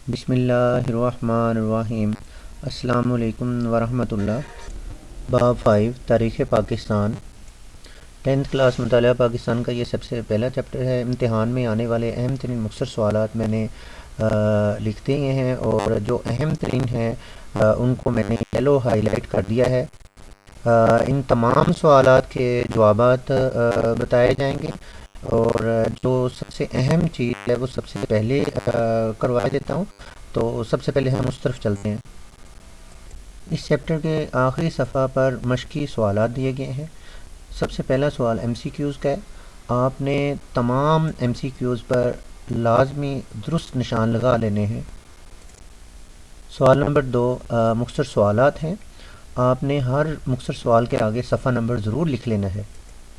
بسم اللہ الرحمن الرحیم۔ السلام علیکم ورحمۃ اللہ۔ باب 5 تاریخ پاکستان، 10th کلاس مطالعہ پاکستان کا یہ سب سے پہلا چیپٹر ہے۔ امتحان میں آنے والے اہم ترین مختصر سوالات میں نے لکھ دیے ہیں، اور جو اہم ترین ہیں ان کو میں نے یلو ہائی لائٹ کر دیا ہے۔ ان تمام سوالات کے جوابات بتائے جائیں گے، اور جو سب سے اہم چیز ہے وہ سب سے پہلے کروا دیتا ہوں۔ تو سب سے پہلے ہم اس طرف چلتے ہیں۔ اس چیپٹر کے آخری صفحہ پر مشقی سوالات دیے گئے ہیں۔ سب سے پہلا سوال ایم سی کیوز کا ہے۔ آپ نے تمام ایم سی کیوز پر لازمی درست نشان لگا لینے ہیں۔ سوال نمبر 2 مختصر سوالات ہیں۔ آپ نے ہر مختصر سوال کے آگے صفحہ نمبر ضرور لکھ لینا ہے۔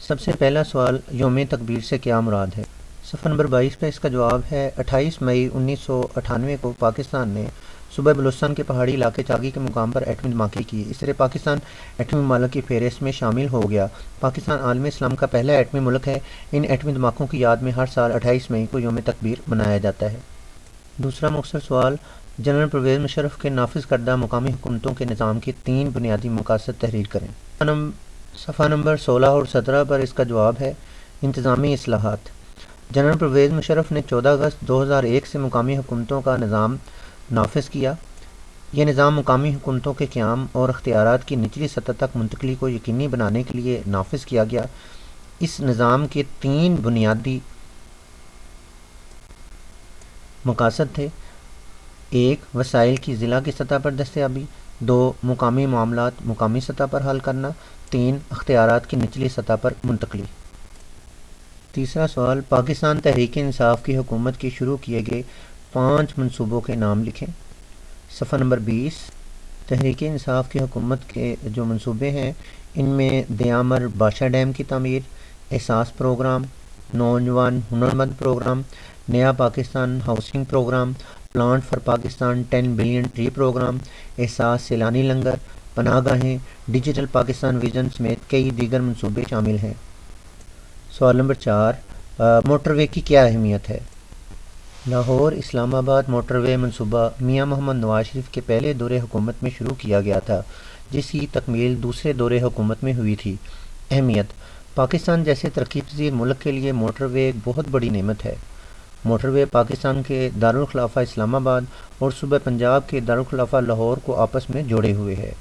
سب سے پہلا سوال یوم تکبیر سے کیا مراد ہے؟ صفحہ نمبر 22 پہ اس کا جواب ہے 28 مئی 1998 کو پاکستان نے صوبہ بلوچستان کے پہاڑی علاقے چاگی کے مقام پر ایٹمی دھماکے کیے۔ اس طرح پاکستان ایٹمی ممالک کی فہرست میں شامل ہو گیا۔ پاکستان عالم اسلام کا پہلا ایٹمی ملک ہے۔ ان ایٹمی دھماکوں کی یاد میں ہر سال 28 مئی کو یوم تکبیر منایا جاتا ہے۔ دوسرا مختصر سوال، جنرل پرویز مشرف کے نافذ کردہ مقامی حکومتوں کے نظام کے 3 بنیادی مقاصد تحریر کریں۔ صفحہ نمبر 16 اور 17 پر اس کا جواب ہے انتظامی اصلاحات۔ جنرل پرویز مشرف نے 14 اگست 2001 سے مقامی حکومتوں کا نظام نافذ کیا۔ یہ نظام مقامی حکومتوں کے قیام اور اختیارات کی نچلی سطح تک منتقلی کو یقینی بنانے کے لیے نافذ کیا گیا۔ اس نظام کے 3 بنیادی مقاصد تھے: 1 وسائل کی ضلع کی سطح پر دستیابی، 2 مقامی معاملات مقامی سطح پر حل کرنا، 3 اختیارات کی نچلی سطح پر منتقلی۔ تیسرا سوال، پاکستان تحریک انصاف کی حکومت کے شروع کیے گئے 5 منصوبوں کے نام لکھیں۔ صفحہ نمبر 20، تحریک انصاف کی حکومت کے جو منصوبے ہیں ان میں دیامر بادشاہ ڈیم کی تعمیر، احساس پروگرام، نوجوان ہنرمند پروگرام، نیا Pakistan housing programme, plant for Pakistan 10 billion tree programme, Ehsaas Saylani لنگر، پناہ گاہیں، ڈیجیٹل پاکستان ویژن سمیت کئی دیگر منصوبے شامل ہیں۔ سوال نمبر 4، موٹر وے کی کیا اہمیت ہے؟ لاہور اسلام آباد موٹر وے منصوبہ میاں محمد نواز شریف کے پہلے دور حکومت میں شروع کیا گیا تھا، جس کی تکمیل دوسرے دور حکومت میں ہوئی تھی۔ اہمیت: پاکستان جیسے ترقی پذیر ملک کے لیے موٹر وے ایک بہت بڑی نعمت ہے۔ موٹر وے پاکستان کے دارالخلافہ اسلام آباد اور صوبہ پنجاب کے دارالخلافہ لاہور کو آپس میں جوڑے ہوئے ہے۔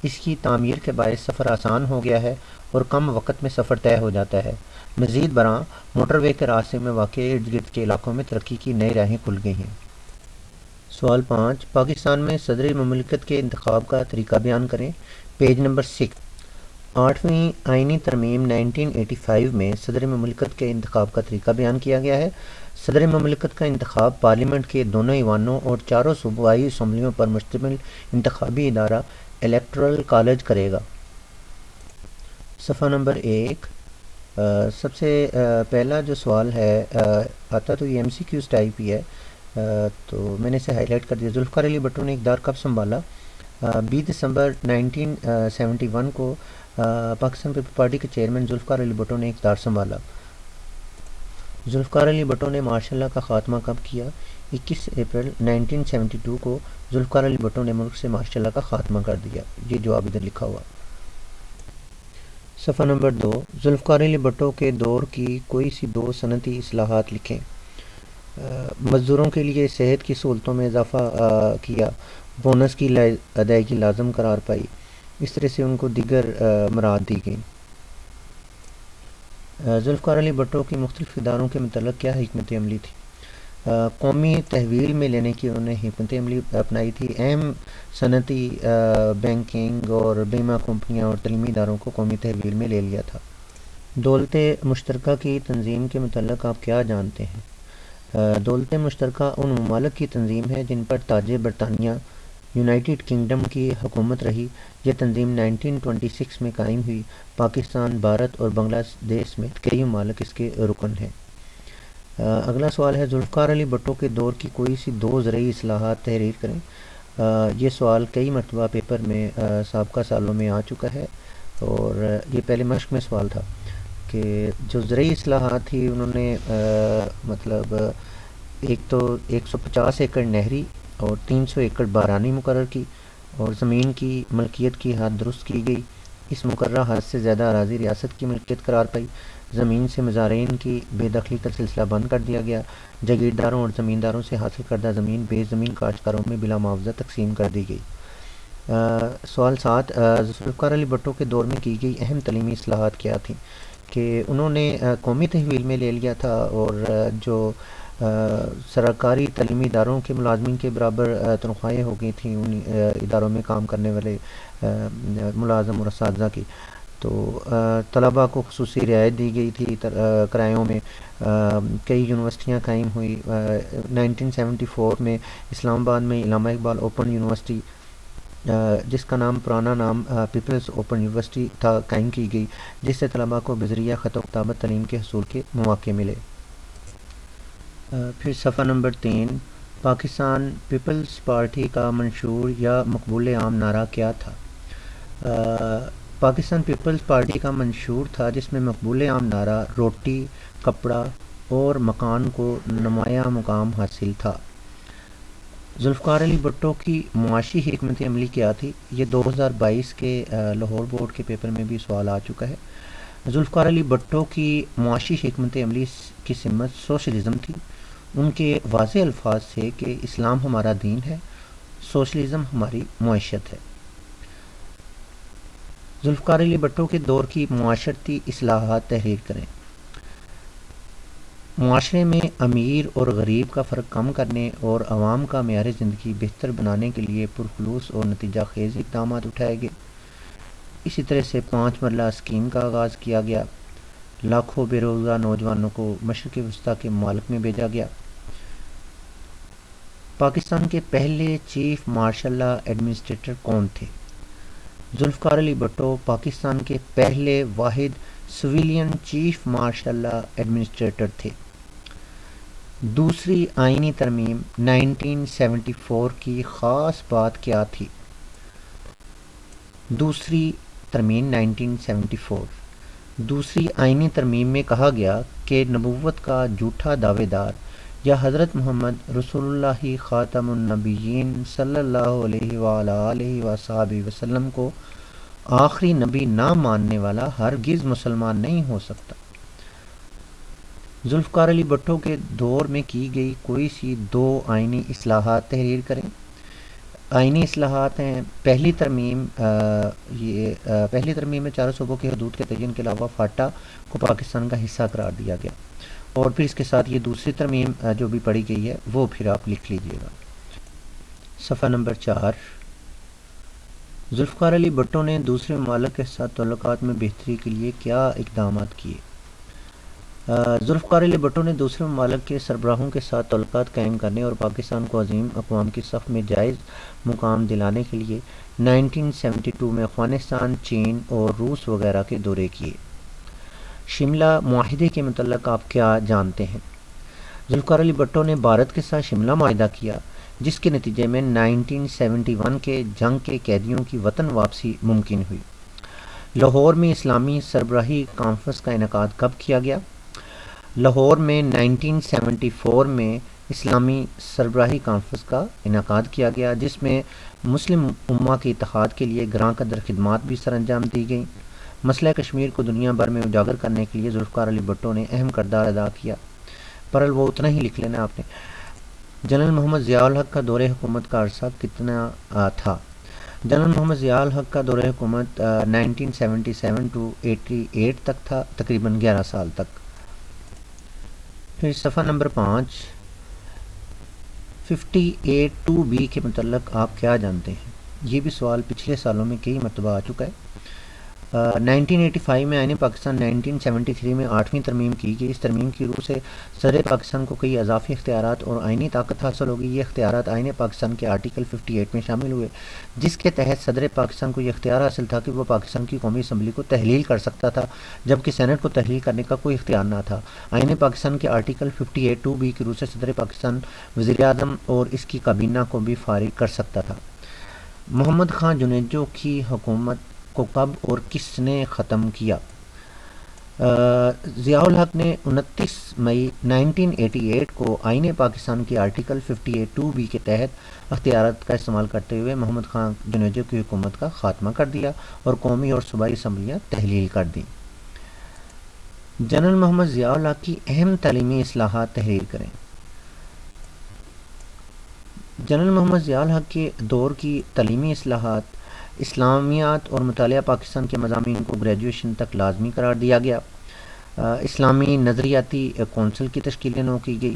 اس کی تعمیر کے باعث سفر آسان ہو گیا ہے اور کم وقت میں سفر طے ہو جاتا ہے۔ مزید برآں موٹر وے کے راستے میں واقع ارد گرد کے علاقوں میں ترقی کی نئی راہیں کھل گئی ہیں۔ سوال 5، پاکستان میں صدر مملکت کے انتخاب کا طریقہ بیان کریں۔ Page number 6۔ 8ویں آئینی ترمیم 1985 میں صدر مملکت کے انتخاب کا طریقہ بیان کیا گیا ہے۔ صدر مملکت کا انتخاب پارلیمنٹ کے دونوں ایوانوں اور چاروں صوبائی اسمبلیوں پر مشتمل انتخابی ادارہ الیکٹورل کالج کرے گا۔ صفحہ نمبر 1، سب سے پہلا جو سوال ہے آتا تو یہ ایم سی کیوز ٹائپ ہی ہے، تو میں نے اسے ہائی لائٹ کر دیا۔ ذوالفقار علی بھٹو نے اقتدار کب سنبھالا؟ 20 دسمبر 1971 کو پاکستان پیپل پارٹی کے چیئرمین ذوالفقار علی بھٹو نے اقتدار سنبھالا۔ ذوالفقار علی بھٹو نے مارشل لا کا خاتمہ کب کیا؟ 21 اپریل 1972 کو ذوالفقار علی بھٹو نے ملک سے مارشل لا کا خاتمہ کر دیا۔ یہ جواب ادھر لکھا ہوا۔ صفحہ نمبر 2، ذوالفقار علی بھٹو کے دور کی کوئی سی 2 صنعتی اصلاحات لکھیں۔ مزدوروں کے لیے صحت کی سہولتوں میں اضافہ کیا، بونس کی ادائیگی لازم قرار پائی، اس طرح سے ان کو دیگر مراد دی گئیں۔ ذوالفقار علی بھٹو کی مختلف اداروں کے متعلق کیا حکمت عملی تھی؟ قومی تحویل میں لینے کی انہوں نے حکمت عملی اپنائی تھی۔ اہم صنعتی بینکنگ اور بیمہ کمپنیاں اور تعلیمی اداروں کو قومی تحویل میں لے لیا تھا۔ دولت مشترکہ کی تنظیم کے متعلق آپ کیا جانتے ہیں؟ دولت مشترکہ ان ممالک کی تنظیم ہے جن پر تاج برطانیہ یونائٹڈ کنگڈم کی حکومت رہی۔ یہ تنظیم 1926 میں قائم ہوئی۔ پاکستان، بھارت اور بنگلہ دیش سمیت کئی ممالک اس کے رکن ہیں۔ اگلا سوال ہے ذوالفقار علی بھٹو کے دور کی کوئی سی 2 زرعی اصلاحات تحریر کریں۔ یہ سوال کئی مرتبہ پیپر میں سابقہ سالوں میں آ چکا ہے، اور یہ پہلے مشق میں سوال تھا کہ جو زرعی اصلاحات تھی انہوں نے مطلب ایک تو 150 ایکڑ نہری اور 300 ایکڑ بارانی مقرر کی، اور زمین کی ملکیت کی حد درست کی گئی۔ اس مقررہ حد سے زیادہ اراضی ریاست کی ملکیت قرار پائی۔ زمین سے مزارعین کی بے دخلی کا سلسلہ بند کر دیا گیا۔ جاگیرداروں اور زمینداروں سے حاصل کردہ زمین بے زمین کاشتکاروں میں بلا معاوضہ تقسیم کر دی گئی۔ سوال 7، ذوالفقار علی بھٹو کے دور میں کی گئی اہم تعلیمی اصلاحات کیا تھیں؟ کہ انہوں نے قومی تحویل میں لے لیا تھا، اور جو سرکاری تعلیمی اداروں کے ملازمین کے برابر تنخواہیں ہو گئی تھیں ان اداروں میں کام کرنے والے ملازم اور اساتذہ کی، تو طلباء کو خصوصی رعایت دی گئی تھی کرایوں میں۔ کئی یونیورسٹیاں قائم ہوئی۔ 1974 میں اسلام آباد میں علامہ اقبال اوپن یونیورسٹی، جس کا نام پرانا نام پیپلز اوپن یونیورسٹی تھا، قائم کی گئی، جس سے طلباء کو بذریعہ خط و کتابت تعلیم کے حصول کے مواقع ملے۔ پھر صفحہ نمبر 3، پاکستان پیپلز پارٹی کا منشور یا مقبول عام نعرہ کیا تھا؟ پاکستان پیپلز پارٹی کا منشور تھا جس میں مقبول عام نعرہ روٹی، کپڑا اور مکان کو نمایاں مقام حاصل تھا۔ ذوالفقار علی بھٹو کی معاشی حکمت عملی کیا تھی؟ یہ 2022 کے لاہور بورڈ کے پیپر میں بھی سوال آ چکا ہے۔ ذوالفقار علی بھٹو کی معاشی حکمت عملی کی سمت سوشلزم تھی۔ ان کے واضح الفاظ تھے کہ اسلام ہمارا دین ہے، سوشلزم ہماری معیشت ہے۔ ذوالفقار علی بھٹو کے دور کی معاشرتی اصلاحات تحریر کریں۔ معاشرے میں امیر اور غریب کا فرق کم کرنے اور عوام کا معیار زندگی بہتر بنانے کے لیے پرخلوص اور نتیجہ خیز اقدامات اٹھائے گئے۔ اسی طرح سے 5 مرلہ اسکیم کا آغاز کیا گیا۔ لاکھوں بے روزگار نوجوانوں کو مشرق وسطیٰ کے ممالک میں بھیجا گیا۔ پاکستان کے پہلے چیف مارشل لا ایڈمنسٹریٹر کون تھے؟ ذوالفقار علی بھٹو پاکستان کے پہلے واحد civilian chief martial law administrator تھے۔ دوسری آئینی ترمیم 1974 کی خاص بات کیا تھی؟ دوسری ترمیم 1974 دوسری آئینی ترمیم میں کہا گیا کہ نبوت کا جھوٹا دعوے دار یا حضرت محمد رسول اللہ خاتم النبیین صلی اللہ علیہ وآلہ وصحبہ وسلم کو آخری نبی نہ ماننے والا ہرگز مسلمان نہیں ہو سکتا۔ ذوالفقار علی بھٹو کے دور میں کی گئی کوئی سی 2 آئینی اصلاحات تحریر کریں۔ آئینی اصلاحات ہیں پہلی ترمیم میں 4 صوبوں کی حدود کے تعین کے علاوہ فاٹا کو پاکستان کا حصہ قرار دیا گیا، اور پھر اس کے ساتھ یہ دوسری ترمیم جو بھی پڑھی گئی ہے وہ پھر آپ لکھ لیجئے گا۔ صفحہ نمبر 4، ذوالفقار علی بھٹو نے دوسرے ممالک کے ساتھ تعلقات میں بہتری کے لیے کیا اقدامات کیے؟ ذوالفقار علی بھٹو نے دوسرے ممالک کے سربراہوں کے ساتھ تعلقات قائم کرنے اور پاکستان کو عظیم اقوام کی صف میں جائز مقام دلانے کے لیے 1972 میں افغانستان، چین اور روس وغیرہ کے دورے کیے۔ شملہ معاہدے کے متعلق آپ کیا جانتے ہیں؟ ذوالفقار علی بھٹو نے بھارت کے ساتھ شملہ معاہدہ کیا، جس کے نتیجے میں 1971 کے جنگ کے قیدیوں کی وطن واپسی ممکن ہوئی۔ لاہور میں اسلامی سربراہی کانفرنس کا انعقاد کب کیا گیا؟ لاہور میں 1974 میں اسلامی سربراہی کانفرنس کا انعقاد کیا گیا، جس میں مسلم امہ کے اتحاد کے لیے گراں قدر خدمات بھی سر انجام دی گئیں۔ مسئلہ کشمیر کو دنیا بھر میں اجاگر کرنے کے لیے ذوالفقار علی بھٹو نے اہم کردار ادا کیا۔ پرل وہ اتنا ہی لکھ لینا آپ نے۔ جنرل محمد ضیاء الحق کا دور حکومت کا عرصہ کتنا تھا؟ جنرل محمد ضیاء الحق کا دور حکومت 1977 to 88 تک تھا، تقریباً 11 سال تک۔ پھر صفحہ نمبر 5، 58(2)B کے متعلق آپ کیا جانتے ہیں؟ یہ بھی سوال پچھلے سالوں میں کئی مرتبہ آ چکا ہے۔ 1985 میں آئین پاکستان 1973 میں 8ویں ترمیم کی گئی۔ اس ترمیم کی روح سے صدر پاکستان کو کئی اضافی اختیارات اور آئینی طاقت حاصل ہوگی۔ یہ اختیارات آئین پاکستان کے آرٹیکل 58 میں شامل ہوئے، جس کے تحت صدر پاکستان کو یہ اختیار حاصل تھا کہ وہ پاکستان کی قومی اسمبلی کو تحلیل کر سکتا تھا، جبکہ سینٹ کو تحلیل کرنے کا کوئی اختیار نہ تھا۔ آئین پاکستان کے آرٹیکل 58(2)B کی روح سے صدر پاکستان وزیر اعظم اور اس کی کابینہ کو بھی فارغ کر سکتا تھا۔ محمد خان جنیجو کی حکومت کو کب اور کس نے ختم کیا؟ ضیاء الحق نے 29 مئی 1988 کو آئین پاکستان کی آرٹیکل 58(2)B کے تحت اختیارات کا استعمال کرتے ہوئے محمد خان جنیجو کی حکومت کا خاتمہ کر دیا اور قومی اور صوبائی اسمبلیاں تحلیل کر دیں۔ جنرل محمد ضیاء الحق کی اہم تعلیمی اصلاحات تحریر کریں۔ جنرل محمد ضیاء الحق کے دور کی تعلیمی اصلاحات: اسلامیات اور مطالعہ پاکستان کے مضامین کو گریجویشن تک لازمی قرار دیا گیا۔ اسلامی نظریاتی کونسل کی تشکیل نو کی گئی۔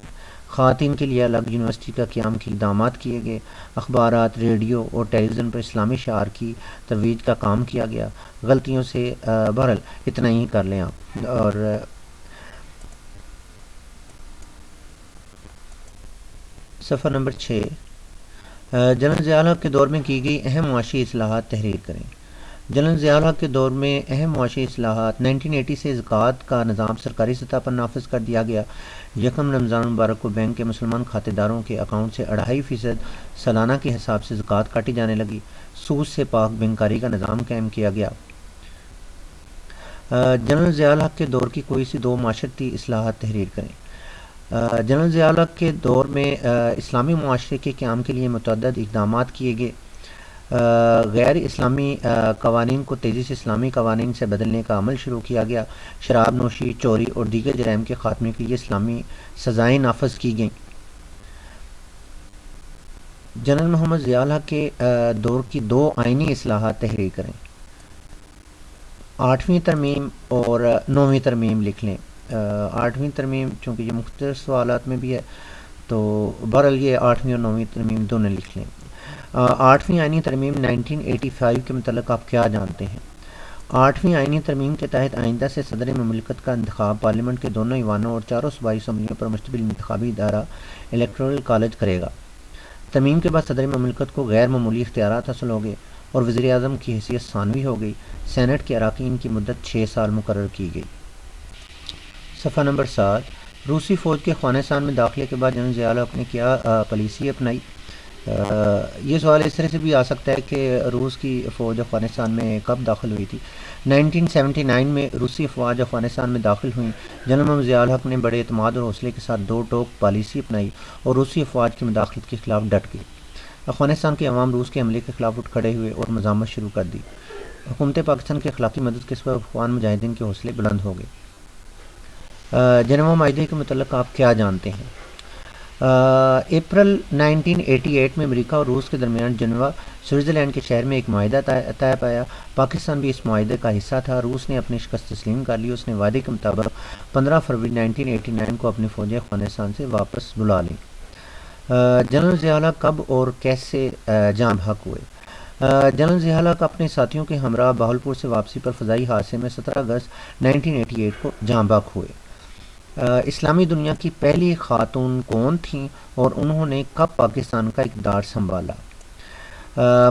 خواتین کے لیے الگ یونیورسٹی کا قیام کے اقدامات کیے گئے۔ اخبارات، ریڈیو اور ٹیلی ویژن پر اسلامی شعار کی ترویج کا کام کیا گیا۔ غلطیوں سے بہرحال اتنا ہی کر لیں آپ۔ اور صفحہ نمبر 6، جنرل ضیاء الحق کے دور میں کی گئی اہم معاشی اصلاحات تحریر کریں۔ جنرل ضیاء الحق کے دور میں اہم معاشی اصلاحات: 1980 سے زکوٰۃ کا نظام سرکاری سطح پر نافذ کر دیا گیا۔ 1 رمضان المبارک کو بینک کے مسلمان کھاتہ داروں کے اکاؤنٹ سے 2.5% سالانہ کے حساب سے زکوٰۃ کاٹی جانے لگی۔ سود سے پاک بینکاری کا نظام قائم کیا گیا۔ جنرل ضیاء الحق کے دور کی کوئی سی 2 معاشرتی اصلاحات تحریر کریں۔ جنرل ضیاء الحق کے دور میں اسلامی معاشرے کے قیام کے لیے متعدد اقدامات کیے گئے۔ غیر اسلامی قوانین کو تیزی سے اسلامی قوانین سے بدلنے کا عمل شروع کیا گیا۔ شراب نوشی، چوری اور دیگر جرائم کے خاتمے کے لیے اسلامی سزائیں نافذ کی گئیں۔ جنرل محمد ضیاء الحق کے دور کی 2 آئینی اصلاحات تحریر کریں۔ 8ویں ترمیم اور 9ویں ترمیم لکھ لیں۔ 8ویں ترمیم چونکہ یہ مختلف سوالات میں بھی ہے تو بہرحال یہ 8ویں اور 9ویں ترمیم دونوں لکھ لیں۔ 8ویں آئینی ترمیم 1985 کے متعلق آپ کیا جانتے ہیں؟ 8ویں آئینی ترمیم کے تحت آئندہ سے صدر مملکت کا انتخاب پارلیمنٹ کے دونوں ایوانوں اور 4 صوبائی اسمبلیوں پر مشتمل انتخابی ادارہ الیکٹورل کالج کرے گا۔ ترمیم کے بعد صدر مملکت کو غیر معمولی اختیارات حاصل ہو گئے اور وزیر اعظم کی حیثیت ثانوی ہو گئی۔ سینٹ کے اراکین کی مدت 6 سال مقرر کی گئی۔ صفحہ نمبر 7، روسی فوج کے افغانستان میں داخلے کے بعد جنرل ضیاء الحق نے کیا پالیسی اپنائی؟ یہ سوال اس طرح سے بھی آ سکتا ہے کہ روس کی فوج افغانستان میں کب داخل ہوئی تھی؟ 1979 میں روسی افواج افغانستان میں داخل ہوئیں۔ جنرل محمد ضیاء الحق نے بڑے اعتماد اور حوصلے کے ساتھ 2 ٹوک پالیسی اپنائی اور روسی افواج کی مداخلت کے خلاف ڈٹ گئی۔ افغانستان کے عوام روس کے حملے کے خلاف اٹھ کھڑے ہوئے اور مزاحمت شروع کر دی۔ حکومت پاکستان کی اخلاقی مدد کے سبب افغان مجاہدین کے حوصلے بلند ہو گئے۔ جنیوا معاہدے کے متعلق آپ کیا جانتے ہیں؟ اپریل 1988 میں امریکہ اور روس کے درمیان جنیوا سوئٹزرلینڈ کے شہر میں ایک معاہدہ طے پایا۔ پاکستان بھی اس معاہدے کا حصہ تھا۔ روس نے اپنی شکست تسلیم کر لی۔ اس نے وعدے کے مطابق 15 فروری 1989 کو اپنی فوجیں افغانستان سے واپس بلا لیں۔ جنرل ضیاء الحق کب اور کیسے جاں بحق ہوئے؟ جنرل ضیاء الحق اپنے ساتھیوں کے ہمراہ بہاولپور سے واپسی پر فضائی حادثے میں 17 اگست 1988 کو جاں بحق ہوئے۔ اسلامی دنیا کی پہلی خاتون کون تھیں اور انہوں نے کب پاکستان کا اقتدار سنبھالا؟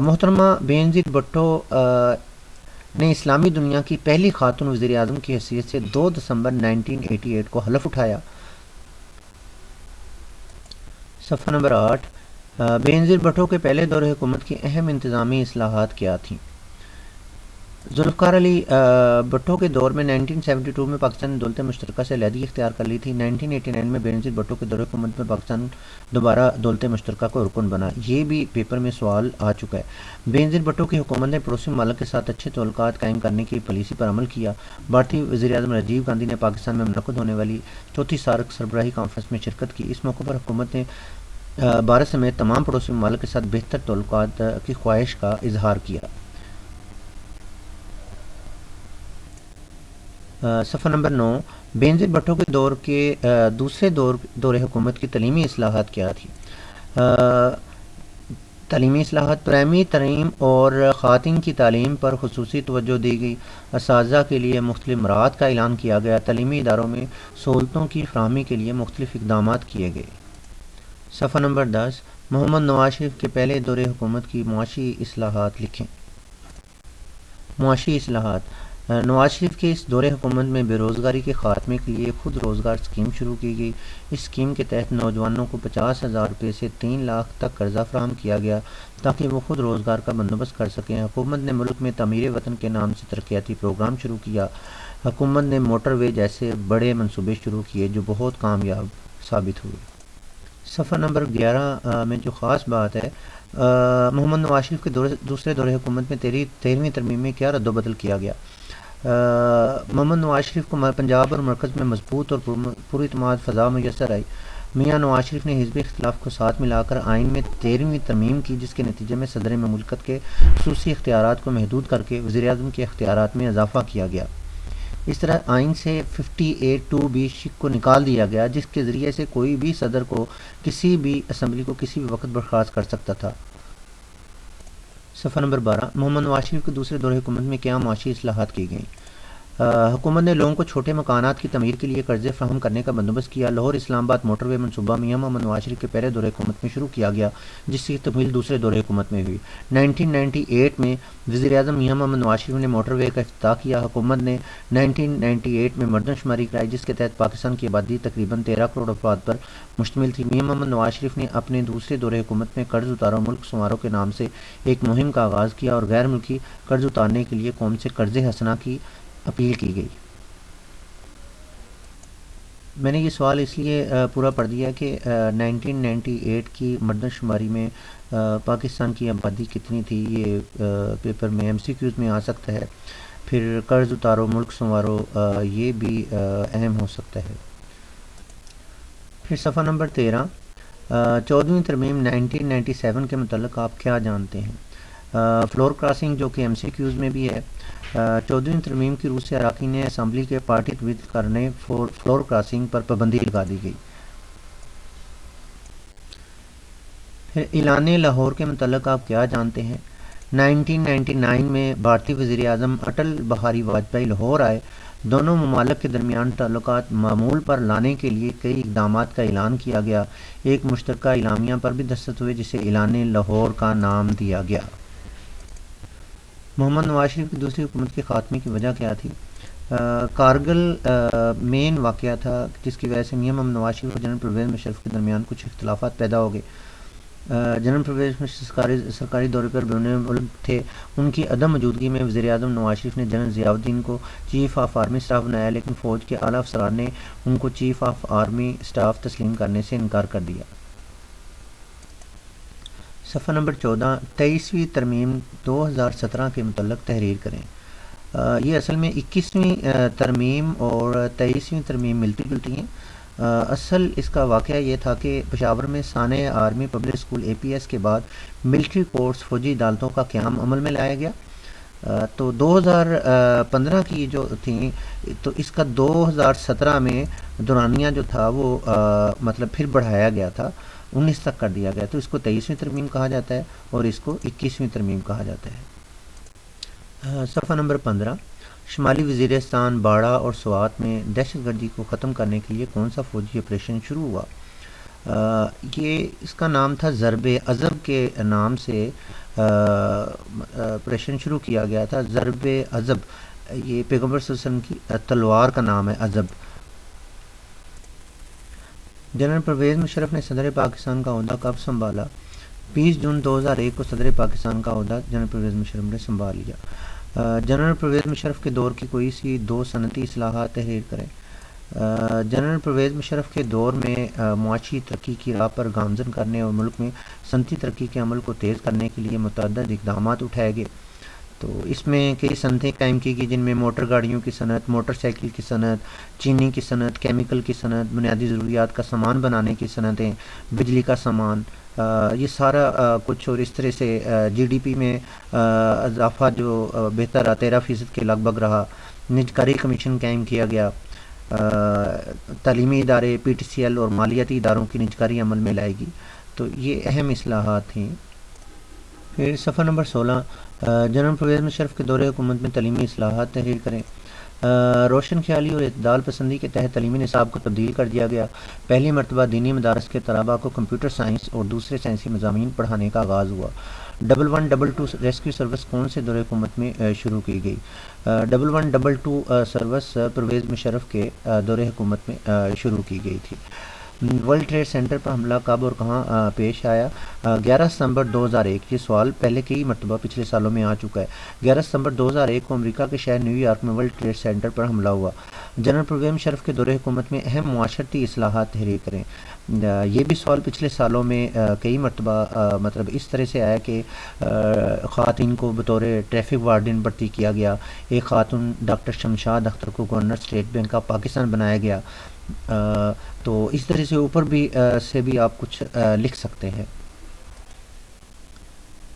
محترمہ بینظیر بھٹو نے اسلامی دنیا کی پہلی خاتون وزیر اعظم کی حیثیت سے 2 دسمبر 1988 کو حلف اٹھایا۔ صفحہ نمبر 8، بینظیر بھٹو کے پہلے دور حکومت کی اہم انتظامی اصلاحات کیا تھیں؟ ذوالفقار علی بھٹو کے دور میں 1972 میں پاکستان نے دولت مشترکہ سے علیحدگی اختیار کر لی تھی۔ 1989 میں بینظیر بھٹو کے دور حکومت میں پاکستان دوبارہ دولت مشترکہ کو رکن بنا۔ یہ بھی پیپر میں سوال آ چکا ہے۔ بینظیر بھٹو کی حکومت نے پڑوسی ممالک کے ساتھ اچھے تعلقات قائم کرنے کی پالیسی پر عمل کیا۔ بھارتی وزیر اعظم راجیو گاندھی نے پاکستان میں منعقد ہونے والی 4تھی سارک سربراہی کانفرنس میں شرکت کی۔ اس موقع پر حکومت نے بھارت سمیت تمام پڑوسی ممالک کے ساتھ بہتر تعلقات کی خواہش کا اظہار کیا۔ صفحہ نمبر 9، بینظیر بھٹو کے دور کے دوسرے دور حکومت کی تعلیمی اصلاحات کیا تھی؟ تعلیمی اصلاحات: پرائمری تعلیم اور خواتین کی تعلیم پر خصوصی توجہ دی گئی۔ اساتذہ کے لیے مختلف مراحت کا اعلان کیا گیا۔ تعلیمی اداروں میں سہولتوں کی فراہمی کے لیے مختلف اقدامات کیے گئے۔ صفحہ نمبر 10، محمد نواز شریف کے پہلے دور حکومت کی معاشی اصلاحات لکھیں۔ معاشی اصلاحات: نواز شریف کے اس دور حکومت میں بے روزگاری کے خاتمے کے لیے خود روزگار اسکیم شروع کی گئی۔ اس اسکیم کے تحت نوجوانوں کو 50,000 روپے سے 3 لاکھ تک قرضہ فراہم کیا گیا تاکہ وہ خود روزگار کا بندوبست کر سکیں۔ حکومت نے ملک میں تعمیر وطن کے نام سے ترقیاتی پروگرام شروع کیا۔ حکومت نے موٹر وے جیسے بڑے منصوبے شروع کیے جو بہت کامیاب ثابت ہوئے۔ صفحہ نمبر 11 میں جو خاص بات ہے، محمد نواز شریف کے دوسرے دور حکومت میں 13ویں ترمیم میں کیا رد و بدل کیا گیا۔ محمد نواز شریف کو پنجاب اور مرکز میں مضبوط اور پراعتماد فضا میسر آئی۔ میاں نواز شریف نے حزبی اختلاف کو ساتھ ملا کر آئین میں 13ویں ترمیم کی، جس کے نتیجے میں صدر مملکت کے خصوصی اختیارات کو محدود کر کے وزیر اعظم کے اختیارات میں اضافہ کیا گیا۔ اس طرح آئین سے 58(2)(b) کو نکال دیا گیا، جس کے ذریعے سے کوئی بھی صدر کو کسی بھی اسمبلی کو کسی بھی وقت برخاست کر سکتا تھا۔ صفحہ نمبر 12 محمد نواز شریف کے دوسرے دور حکومت میں کیا معاشی اصلاحات کی گئیں۔ حکومت نے لوگوں کو چھوٹے مکانات کی تعمیر کے لیے قرضے فراہم کرنے کا بندوبست کیا۔ لاہور اسلام آباد موٹر وے منصوبہ میاں محمد نواز شریف کے پہلے دور حکومت میں شروع کیا گیا، جس کی تکمیل دوسرے دور حکومت میں ہوئی۔ 1998 میں وزیر اعظم میاں محمد نواز شریف نے موٹر وے کا افتتاح کیا۔ حکومت نے 1998 میں مردم شماری کرائی، جس کے تحت پاکستان کی آبادی تقریباً 13 کروڑ افراد پر مشتمل تھی۔ میاں محمد نواز شریف نے اپنے دوسرے دور حکومت میں قرض اتارو ملک سنوارو کے نام سے ایک مہم کا آغاز کیا اور غیر ملکی قرض اتارنے کے لیے قوم سے قرض حسنہ کی اپیل کی گئی۔ میں نے یہ سوال اس لیے پورا پڑھ دیا کہ 1998 کی مردم شماری میں پاکستان کی آبادی کتنی تھی، یہ پیپر میں MCQs میں آ سکتا ہے۔ پھر قرض اتارو ملک سنوارو، یہ بھی اہم ہو سکتا ہے۔ پھر صفحہ نمبر 13 14ویں ترمیم 1997 کے متعلق آپ کیا جانتے ہیں۔ فلور کراسنگ جو کہ MCQs میں بھی ہے، 14ویں ترمیم کی روح سے اراکین اسمبلی کے پارٹی طویل کرنے فلور کراسنگ پر پابندی لگا دی گئی۔ پھر اعلان لاہور کے متعلق آپ کیا جانتے ہیں۔ 1999 میں بھارتی وزیر اعظم اٹل بہاری واجپئی لاہور آئے۔ دونوں ممالک کے درمیان تعلقات معمول پر لانے کے لیے کئی اقدامات کا اعلان کیا گیا۔ ایک مشترکہ اعلامیہ پر بھی دستخط ہوئے جسے اعلان لاہور کا نام دیا گیا۔ محمد نواز شریف کی دوسری حکومت کے خاتمے کی وجہ کیا تھی؟ کارگل مین واقعہ تھا جس کی وجہ سے میاں محمد نواز شریف اور جنرل پرویز مشرف کے درمیان کچھ اختلافات پیدا ہو گئے۔ جنرل پرویز مشرف سرکاری دورے پر بیرون ملک تھے۔ ان کی عدم موجودگی میں وزیر اعظم نواز شریف نے جنرل ضیاء الدین کو چیف آف آرمی اسٹاف بنایا، لیکن فوج کے اعلیٰ افسران نے ان کو چیف آف آرمی اسٹاف تسلیم کرنے سے انکار کر دیا۔ صفحہ نمبر 14 23ویں ترمیم 2017 کے متعلق تحریر کریں۔ یہ اصل میں 21ویں ترمیم اور 23ویں ترمیم ملتی جلتی ہیں۔ اصل اس کا واقعہ یہ تھا کہ پشاور میں سانحہ آرمی پبلک اسکول APS کے بعد ملٹری کورٹس فوجی عدالتوں کا قیام عمل میں لایا گیا۔ تو 2015 کی جو تھیں، تو اس کا 2017 میں دورانیہ جو تھا وہ مطلب پھر بڑھایا گیا تھا، 19 تک کر دیا گیا، تو اس کو 23ویں ترمیم کہا جاتا ہے اور اس کو 21ویں ترمیم کہا جاتا ہے۔ صفحہ نمبر 15 شمالی وزیرستان، باڑہ اور سوات میں دہشت گردی کو ختم کرنے کے لیے کون سا فوجی آپریشن شروع ہوا؟ یہ اس کا نام تھا ضرب عضب کے نام سے آپریشن شروع کیا گیا تھا۔ ضرب عضب یہ پیغمبر صلی اللہ علیہ وسلم کی تلوار کا نام ہے، عضب۔ جنرل پرویز مشرف نے صدر پاکستان کا عہدہ کب سنبھالا؟ 20 جون 2001 کو صدر پاکستان کا عہدہ جنرل پرویز مشرف نے سنبھال لیا۔ جنرل پرویز مشرف کے دور کی کوئی سی 2 صنعتی اصلاحات تحریر کریں۔ جنرل پرویز مشرف کے دور میں معاشی ترقی کی راہ پر گامزن کرنے اور ملک میں صنعتی ترقی کے عمل کو تیز کرنے کے لیے متعدد اقدامات اٹھائے گئے۔ تو اس میں کئی صنعتیں قائم کی گئی، جن میں موٹر گاڑیوں کی صنعت، موٹر سائیکل کی صنعت، چینی کی صنعت، کیمیکل کی صنعت، بنیادی ضروریات کا سامان بنانے کی صنعتیں، بجلی کا سامان، یہ سارا کچھ، اور اس طرح سے GDP میں اضافہ جو بہتر 13% کے لگ بھگ رہا۔ نجکاری کمیشن قائم کیا گیا۔ تعلیمی ادارے، PTCL اور مالیاتی اداروں کی نجکاری عمل میں لائے گی۔ تو یہ اہم اصلاحات تھیں۔ پھر صفحہ نمبر 16 جنرل پرویز مشرف کے دور حکومت میں تعلیمی اصلاحات تحریر کریں۔ روشن خیالی اور اعتدال پسندی کے تحت تعلیمی نصاب کو تبدیل کر دیا گیا۔ پہلی مرتبہ دینی مدارس کے طلباء کو کمپیوٹر سائنس اور دوسرے سائنسی مضامین پڑھانے کا آغاز ہوا۔ 1122 ریسکیو سروس کون سے دور حکومت میں شروع کی گئی؟ 1122 سروس پرویز مشرف کے دور حکومت میں شروع کی گئی تھی۔ ورلڈ ٹریڈ سینٹر پر حملہ کب اور کہاں پیش آیا؟ 11 ستمبر 2001۔ یہ سوال پہلے کئی مرتبہ پچھلے سالوں میں آ چکا ہے۔ 11 ستمبر 2001 کو امریکہ کے شہر نیو یارک میں ورلڈ ٹریڈ سینٹر پر حملہ ہوا۔ جنرل پرویز مشرف کے دور حکومت میں اہم معاشرتی اصلاحات تحریر کریں۔ یہ بھی سوال پچھلے سالوں میں کئی مرتبہ مطلب اس طرح سے آیا کہ خواتین کو بطور ٹریفک وارڈن بھرتی کیا گیا، ایک خاتون ڈاکٹر شمشاد اختر کو governor state bank of Pakistan بنایا گیا۔ تو اس طرح سے اوپر بھی سے بھی آپ کچھ لکھ سکتے ہیں۔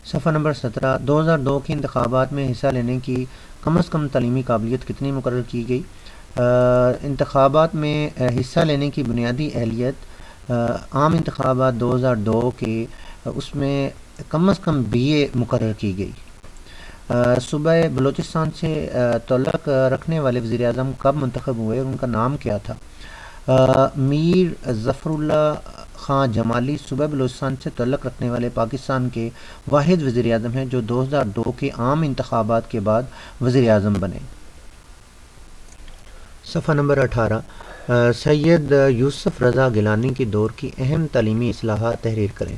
صفحہ نمبر 17، 2002 کے انتخابات میں حصہ لینے کی کم از کم تعلیمی قابلیت کتنی مقرر کی گئی؟ انتخابات میں حصہ لینے کی بنیادی اہلیت عام انتخابات 2002 کے اس میں کم از کم BA مقرر کی گئی۔ صوبہ بلوچستان سے تعلق رکھنے والے وزیر اعظم کب منتخب ہوئے اور ان کا نام کیا تھا؟ میر ظفر اللہ خان جمالی صوبہ بلوچستان سے تعلق رکھنے والے پاکستان کے واحد وزیر اعظم ہیں جو 2002 کے عام انتخابات کے بعد وزیر اعظم بنے۔ صفحہ نمبر 18، سید یوسف رضا گیلانی کے دور کی اہم تعلیمی اصلاحات تحریر کریں۔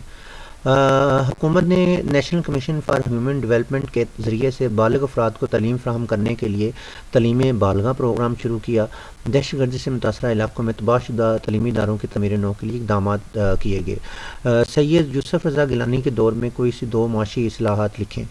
حکومت نے national commission for human development کے ذریعے سے بالغ افراد کو تعلیم فراہم کرنے کے لیے تعلیم بالغاں پروگرام شروع کیا۔ دہشت گردی سے متاثرہ علاقوں میں تباہ شدہ تعلیمی اداروں کی تعمیر نو کے لیے اقدامات کیے گئے۔ سید یوسف رضا گیلانی کے دور میں کوئی سی 2 معاشی اصلاحات لکھیں۔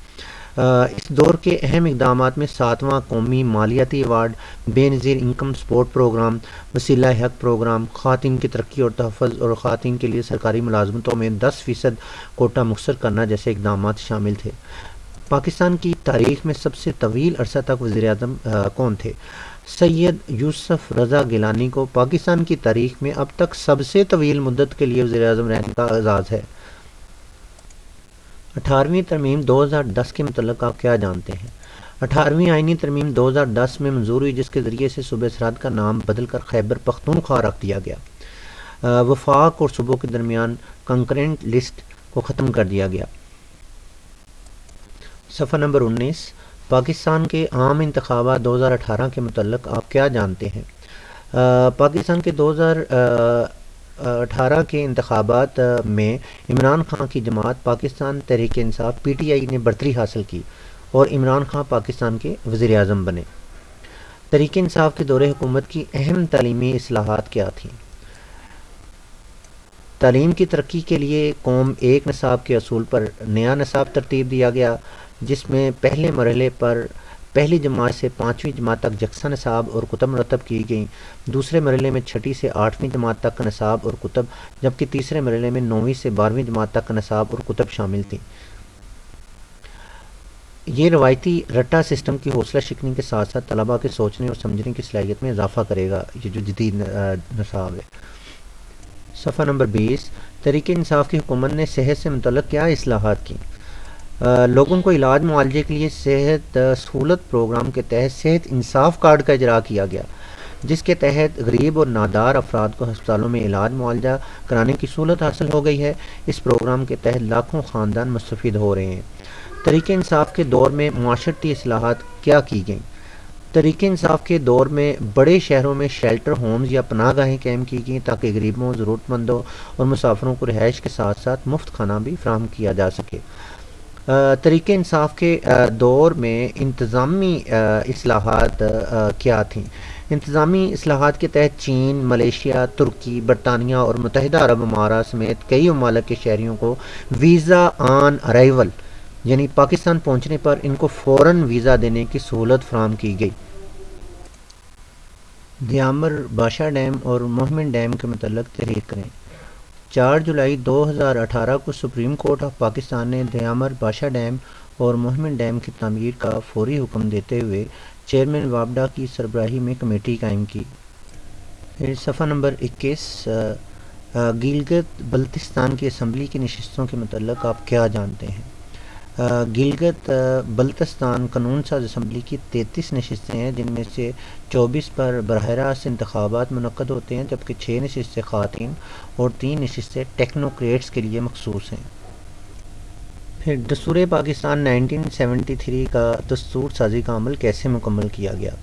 اس دور کے اہم اقدامات میں 7واں قومی مالیاتی ایوارڈ، بے نظیر انکم سپورٹ پروگرام، وسیلہ حق پروگرام، خواتین کی ترقی اور تحفظ اور خواتین کے لیے سرکاری ملازمتوں میں 10% کوٹہ مختصر کرنا جیسے اقدامات شامل تھے۔ پاکستان کی تاریخ میں سب سے طویل عرصہ تک وزیر اعظم کون تھے؟ سید یوسف رضا گیلانی کو پاکستان کی تاریخ میں اب تک سب سے طویل مدت کے لیے وزیر اعظم رہنے کا اعزاز ہے۔ 18ویں ترمیم 2010 کے متعلق آپ کیا جانتے ہیں؟ 18ویں آئینی ترمیم 2010 میں منظور ہوئی جس کے ذریعے سے صوبہ سرحد کا نام بدل کر خیبر پختونخوا رکھ دیا گیا۔ وفاق اور صوبوں کے درمیان کنکرنٹ لسٹ کو ختم کر دیا گیا۔ صفحہ نمبر 19، پاکستان کے عام انتخابات 2018 کے متعلق آپ کیا جانتے ہیں؟ پاکستان کے 2018 کے انتخابات میں عمران خان کی جماعت پاکستان تحریک انصاف PTI نے برتری حاصل کی اور عمران خان پاکستان کے وزیر اعظم بنے۔ تحریک انصاف کے دور حکومت کی اہم تعلیمی اصلاحات کیا تھیں؟ تعلیم کی ترقی کے لیے قوم ایک نصاب کے اصول پر نیا نصاب ترتیب دیا گیا جس میں پہلے مرحلے پر پہلی جماعت سے 5ویں جماعت تک یکساں نصاب اور کتب مرتب کی گئیں، دوسرے مرحلے میں 6ٹھی سے 8ویں جماعت تک کا نصاب اور کتب، جبکہ تیسرے مرحلے میں 9ویں سے 12ویں جماعت تک کا نصاب اور کتب شامل تھیں۔ یہ روایتی رٹا سسٹم کی حوصلہ شکنی کے ساتھ ساتھ طلباء کے سوچنے اور سمجھنے کی صلاحیت میں اضافہ کرے گا، یہ جو جدید نصاب ہے۔ صفحہ نمبر 20، تحریک انصاف کی حکومت نے صحت سے متعلق کیا اصلاحات کی؟ لوگوں کو علاج معالجے کے لیے صحت سہولت پروگرام کے تحت صحت انصاف کارڈ کا اجرا کیا گیا جس کے تحت غریب اور نادار افراد کو ہسپتالوں میں علاج معالجہ کرانے کی سہولت حاصل ہو گئی ہے۔ اس پروگرام کے تحت لاکھوں خاندان مستفید ہو رہے ہیں۔ تحریک انصاف کے دور میں معاشرتی اصلاحات کیا کی گئیں؟ تحریک انصاف کے دور میں بڑے شہروں میں شیلٹر ہومز یا پناہ گاہیں قائم کی گئیں تاکہ غریبوں، ضرورت مندوں اور مسافروں کو رہائش کے ساتھ ساتھ مفت کھانا بھی فراہم کیا جا سکے۔ تحریک انصاف کے دور میں انتظامی اصلاحات کیا تھیں؟ انتظامی اصلاحات کے تحت چین، ملیشیا، ترکی، برطانیہ اور متحدہ عرب امارات سمیت کئی ممالک کے شہریوں کو ویزا آن ارائیول یعنی پاکستان پہنچنے پر ان کو فوراً ویزا دینے کی سہولت فراہم کی گئی۔ دیامر باشا ڈیم اور مہمن ڈیم کے متعلق تحریر کریں۔ 4 جولائی 2018 کو سپریم کورٹ آف پاکستان نے دیامر باشا ڈیم اور مہمن ڈیم کی تعمیر کا فوری حکم دیتے ہوئے چیئرمین وابڈا کی سربراہی میں کمیٹی قائم کی۔ پھر صفحہ نمبر 21، گلگت بلتستان کی اسمبلی کی نشستوں کے متعلق آپ کیا جانتے ہیں؟ گلگت بلتستان قانون ساز اسمبلی کی 33 نشستیں ہیں جن میں سے 24 پر براہ راست انتخابات منعقد ہوتے ہیں جبکہ 6 نشستیں خواتین اور 3 نشستیں ٹیکنوکریٹس کے لیے مخصوص ہیں۔ پھر دستور پاکستان 1973 کا دستور سازی کا عمل کیسے مکمل کیا گیا؟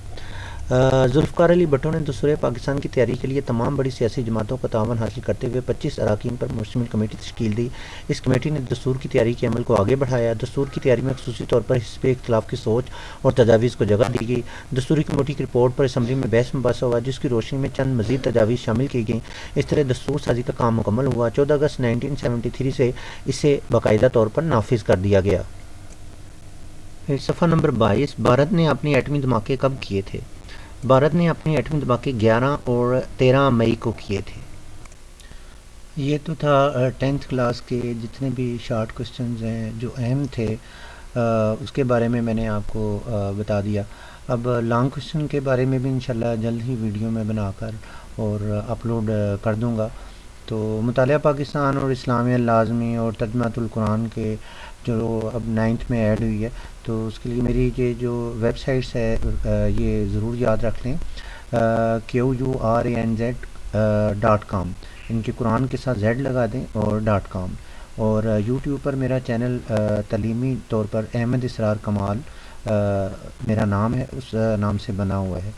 ذوالفقار علی بھٹو نے دستور پاکستان کی تیاری کے لیے تمام بڑی سیاسی جماعتوں کا تعاون حاصل کرتے ہوئے 25 اراکین پر مشتمل کمیٹی تشکیل دی۔ اس کمیٹی نے دستور کی تیاری کے عمل کو آگے بڑھایا۔ دستور کی تیاری میں خصوصی طور پر حزب اختلاف کی سوچ اور تجاویز کو جگہ دی گئی۔ دستوری کمیٹی کی رپورٹ پر اسمبلی میں بحث مباحثہ ہوا، جس کی روشنی میں چند مزید تجاویز شامل کی گئیں۔ اس طرح دستور سازی کا کام مکمل ہوا۔ 14 اگست 1973 سے اسے باقاعدہ طور پر نافذ کر دیا گیا۔ صفحہ نمبر 22، بھارت نے اپنے ایٹمی دھماکے کب کیے تھے؟ بھارت نے اپنے ایٹمی دھماکے 11 اور 13 مئی کو کیے تھے۔ یہ تو تھا 10th کلاس کے جتنے بھی شارٹ کوسچنز ہیں جو اہم تھے، اس کے بارے میں نے آپ کو بتا دیا۔ اب لانگ کوسچن کے بارے میں بھی انشاءاللہ جلد ہی ویڈیو میں بنا کر اور اپلوڈ کر دوں گا۔ تو مطالعہ پاکستان اور اسلامیہ لازمی اور ترجمۃ القرآن کے جو اب 9th میں ایڈ ہوئی ہے، تو اس کے لیے میری یہ جو ویب سائٹس ہے یہ ضرور یاد رکھ لیں، QURANZ.com، ان کے قرآن کے ساتھ زیڈ لگا دیں اور .com، اور یوٹیوب پر میرا چینل تعلیمی طور پر احمد اسرار کمال میرا نام ہے، اس نام سے بنا ہوا ہے۔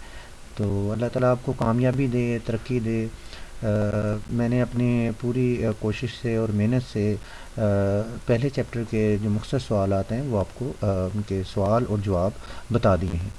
تو اللہ تعالیٰ آپ کو کامیابی دے، ترقی دے۔ میں نے اپنی پوری کوشش سے اور محنت سے پہلے چیپٹر کے جو مختصر سوالات ہیں وہ آپ کو ان کے سوال اور جواب بتا دیے ہیں۔